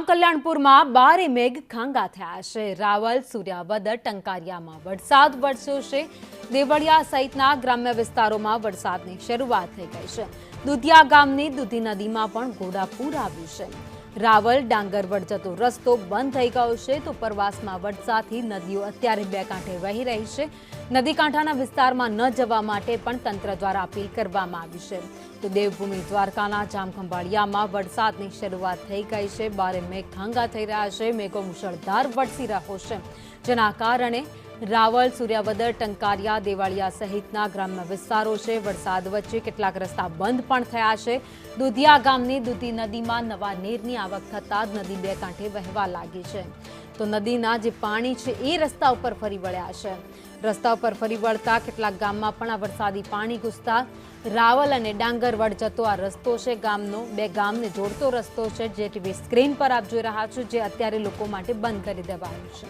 કલ્યાણપુરમાં બારે મેઘ ખાંગા થયા છે। રાવલ, સુર્યાવદર, ટંકારિયામાં વરસાદ વરસ્યો છે। દેવળિયા સહિતના ગ્રામ્ય વિસ્તારોમાં વરસાદની શરૂઆત થઈ ગઈ છે। દુધિયા ગામની દૂધી નદીમાં પણ ઘોડાપૂર આવ્યું છે। રાવલ ડાંગરવડ જતો રસ્તો બંધ થઈ ગયો છે તો ઉપરવાસમાં વરસાદથી નદીઓ અત્યારે બે કાંઠે વહી રહી છે। નદી કાંઠાના વિસ્તારમાં ન જવા માટે પણ તંત્ર દ્વારા અપીલ કરવામાં આવી છે। તો દેવભૂમિ દ્વારકાના જામખંભાળિયામાં વરસાદની શરૂઆત થઈ ગઈ છે। બારે મેઘ ખાંગા થઈ રહ્યા છે। મેઘો મુશળધાર વરસી રહ્યો છે, જેના કારણે રાવલ, સુર્યાવદર, ટંકારિયા, દેવાળિયા સહિતના ગ્રામ્ય વિસ્તારો છે। વરસાદ વચ્ચે કેટલાક રસ્તા બંધ પણ થયા છે। દુધિયા ગામની દૂધી નદીમાં નવા નીરની આવક થતાં જ નદી બે કાંઠે વહેવા લાગી છે। તો નદીના જે પાણી છે એ રસ્તા ઉપર ફરી વળ્યા છે। રસ્તા ઉપર ફરી વળતા કેટલાક ગામમાં પણ આ વરસાદી પાણી ઘૂસતા રાવલ અને ડાંગરવડ જતો આ રસ્તો છે ગામનો, બે ગામને જોડતો રસ્તો છે, જે ટીવી સ્ક્રીન પર આપ જોઈ રહ્યા છો, જે અત્યારે લોકો માટે બંધ કરી દેવાયો છે।